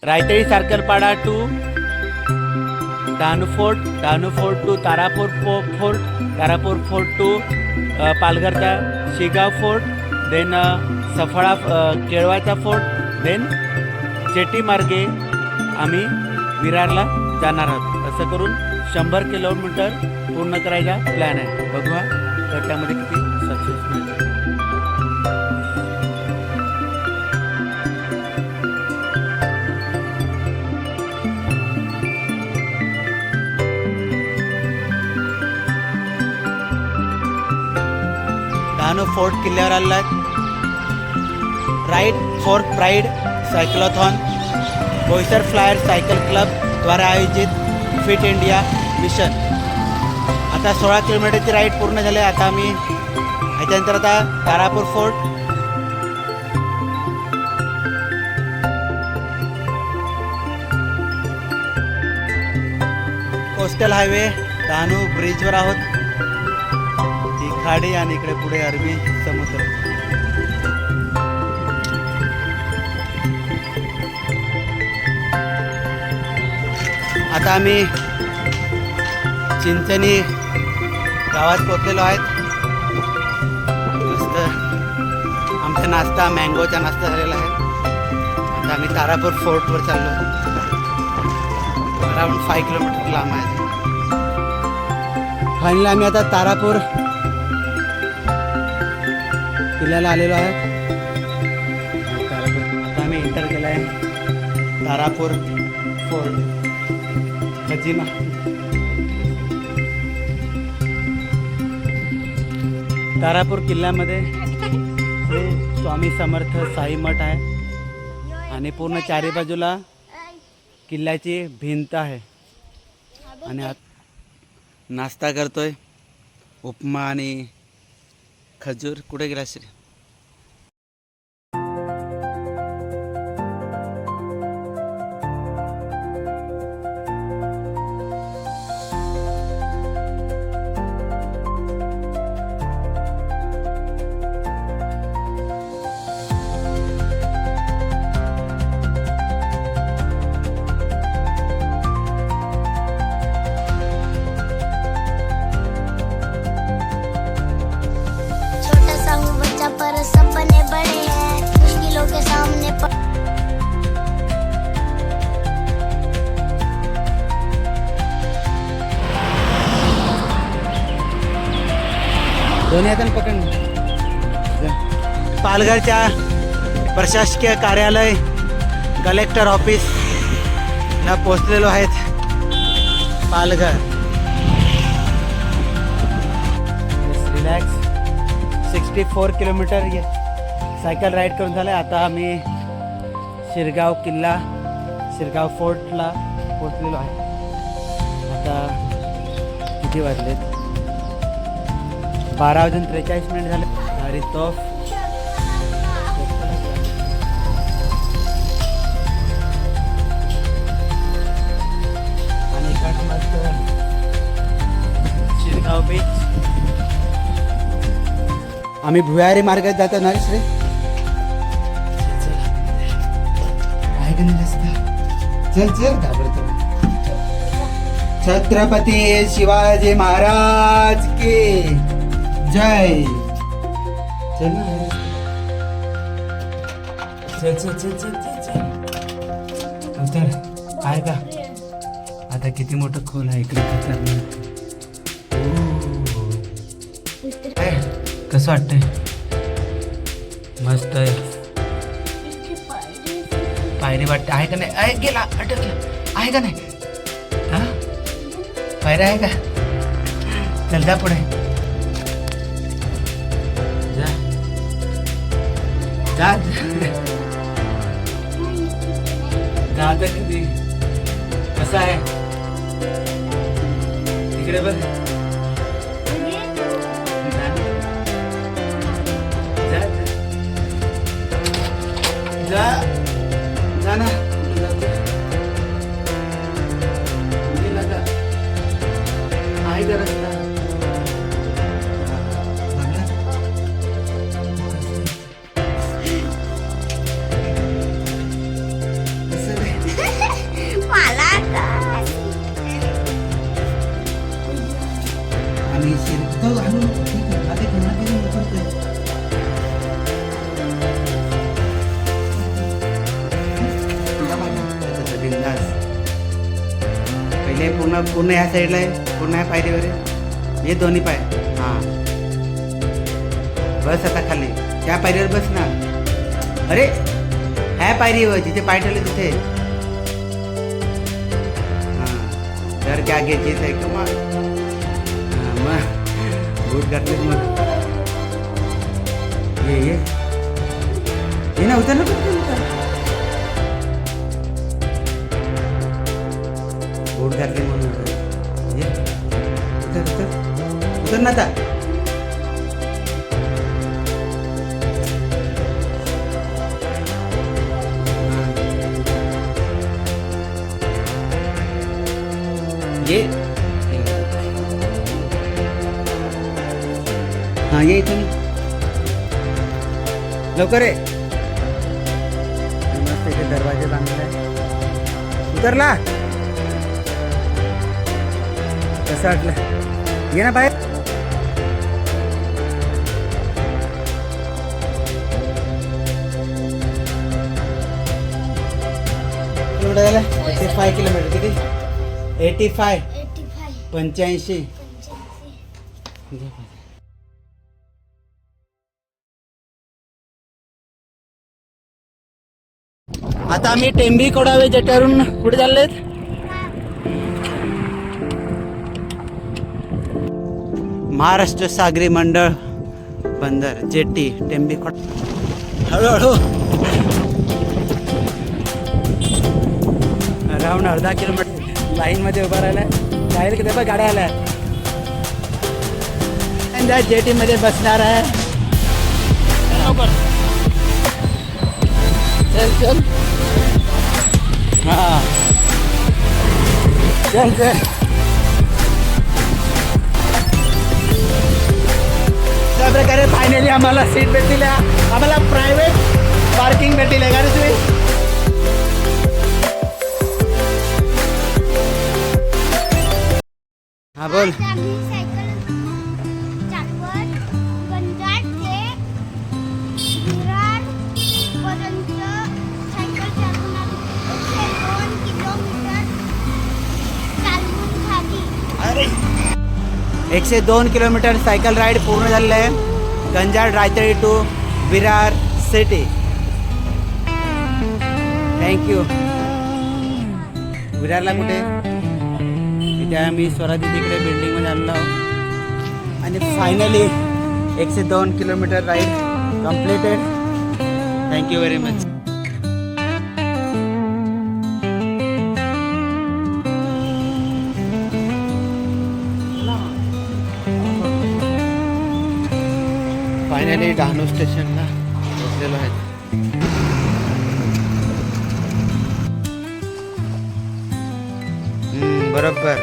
Raytali Sarkalpada to Dahanu fort to Tarapur fort, Tarapur fort to पालघरचा Shegaon fort, then Saphale केळवाचा fort, then jetty मार्गे आम्ही विरारला जाणार आहोत. असं करून 100 किलोमीटर पूर्ण करायचा प्लॅन आहे. बघूया तर त्यामध्ये किती सक्सेस मिळते. डहाणू फोर्ट किल्ल्यावर आलेला आहे. Ride for pride cyclothon Boisar flyer cycle club द्वारा आयोजित फिट इंडिया मिशन. आता 16 किलोमीटरची राईड पूर्ण झाली. आता आम्ही ह्याच्यानंतर आता Tarapur fort, coastal highway Dahanu ब्रिजवर आहोत. ही खाडी आणि इकडे पुढे अरबी समुद्र. आता आम्ही चिंचणी गावात पोहोचलेलो आहेत. मस्त आमचा नाश्ता, मँगोचा नाश्ता झालेला आहे. आता आम्ही तारापूर फोर्टवर चाललो. अराउंड 5 किलोमीटर लांब आहे. फायनली आम्ही आता तारापूर किल्ल्याला आलेलो आहे. आता आम्ही एंटर केला आहे तारापूर फोर्ट खजिना. तारापूर किल्ल्यामध्ये श्री स्वामी समर्थ साई मठ आहे आणि पूर्ण चारी बाजूला किल्ल्याची भिंत आहे. आणि नाश्ता करतोय उपमा आणि खजूर. कुठे गेला श्री? पर सपने बड़े हैं मुश्किलों के सामने दोन्ही हाताने पकड. पालघरच्या प्रशासकीय कार्यालय कलेक्टर ऑफिस ला पोहोचलेलो आहेत. Palghar. Relax. 64 kilometre cycle ride करून झालं. आता आम्ही शिरगाव किल्ला, शिरगाव फोर्टला पोचलेलो आहे. आता किती वाजलेत? 12:43 झाले. गाडी तोफ. आणि इकडं मस्त शिरगाव बीच. आम्ही भुयारी मार्गात जातो ना श्री. काय का नाही रस्ता. चल चल घाबरतो. छत्रपती शिवाजी महाराज की जय. चल ना. चल चल चल चल चल चल. उतर. आहे का? आता किती मोठं खोल आहे इकडे. खतरनाक. कसं वाटतंय? मस्त आहे. पायरी वाटते आहे का नाही? आहे गेला अटकला आहे का नाही? हा पायरी आहे का? चल जा पुढे जा जा जा. किती कसं आहे तिकडे बघ. जा जा ना. आहे का रस्ता? पहिले पूर्ण पूर्ण ह्या साईडला आहे, पूर्ण ह्या पायरीवर आहे. हे दोन्ही पाय. हां बस आता खाली त्या पायरीवर बस ना. अरे ह्या पायरीवर जिथे पाय ठेवले तिथे. हां तर क्या घ्यायची आहे का मग. हां मग बूट घातले मग. ये ना उतर ना बूट घातले म्हणून. ये उतर उतर उतर ना आता. ये हाँ ये इथून लवकर आहे. मस्त इथे दरवाजे बांधले आहे. उतरला कसं वाटलं. ये ना बाहेर. किलोमीटर झालं 85 किलोमीटर. किती 85 85. आता आम्ही टेंबी कोडावे जेट्यावरून कुठे चाललेत. महाराष्ट्र सागरी मंडळ बंदर जेट्टी टेंबी कोड. हळूहळू अराउंड अर्धा किलोमीटर लाईन मध्ये उभा राहिला. बाहेर किती पण गाड्या आल्या. त्या जेटी मध्ये बसणार आहे. चल चल हाँ चल चल. त्या प्रकारे फायनली आम्हाला सीट भेटली. आम्हाला प्रायव्हेट पार्किंग भेटली आहे का रे तुम्ही. हाँ बोल. अरे 102 किलोमीटर सायकल राईड पूर्ण झालेलं आहे. Ganjad Raytali to Virar city. Thank you. विरारला कुठे तिथे आम्ही स्वराजी तिकडे बिल्डिंगमध्ये आलेलो आहोत. आणि finally 102 kilometre ride completed. Thank you very much. Finally Dahanu स्टेशनला पोहोचलेलो आहे. बरोबर.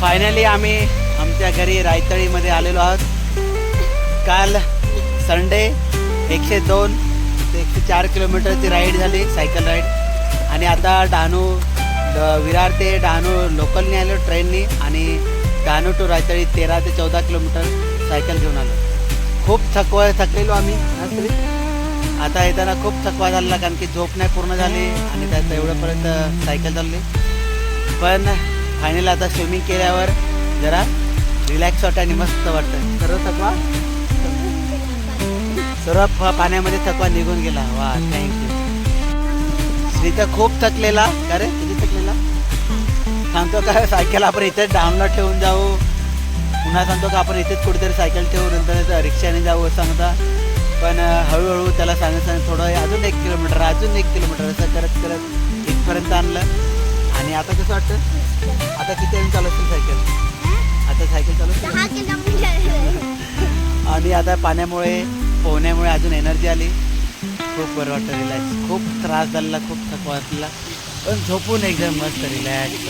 फायनली आम्ही आमच्या घरी रायतळीमध्ये आलेलो आहोत. काल संडे 102 ते 104 किलोमीटरची राईड झाली सायकल राईड. आणि आता डहाणू विरार ते डहाणू लोकलने आलो ट्रेननी. आणि डहाणू टू रायतळी 13 ते 14 किलोमीटर सायकल घेऊन आलो. खूप थकलेलो आम्ही. आता येताना खूप थकवा झाला कारण की झोप नाही पूर्ण झाली आणि त्यात एवढंपर्यंत सायकल चालली. पण फायनल आता स्विमिंग केल्यावर जरा रिलॅक्स वाटतं आणि मस्त वाटतं. सर्व पाण्यामध्ये थकवा निघून गेला. वा थँक्यू. श्री तर खूप थकलेला. का रे किती थकलेला. सांगतो का सायकल आपण इथेच डाऊनला ठेवून जाऊ. पुन्हा सांगतो का आपण इथेच कुठेतरी सायकल ठेवू नंतर रिक्षाने जाऊ असं सांगता. पण हळूहळू त्याला सांगत थोडं अजून 1 किलोमीटर अजून 1 किलोमीटर असं करत करत इथपर्यंत आणलं. आणि आता कसं वाटतं. आता किती वेळ चालू असेल सायकल. आता सायकल चालू असेल. आणि आता पाण्यामुळे पोहण्यामुळे अजून एनर्जी आली. खूप बरं वाटतं. रिलॅक्स. खूप त्रास झालेला खूप थकवा असलेला पण झोपून एकदम मस्त रिलॅक्स.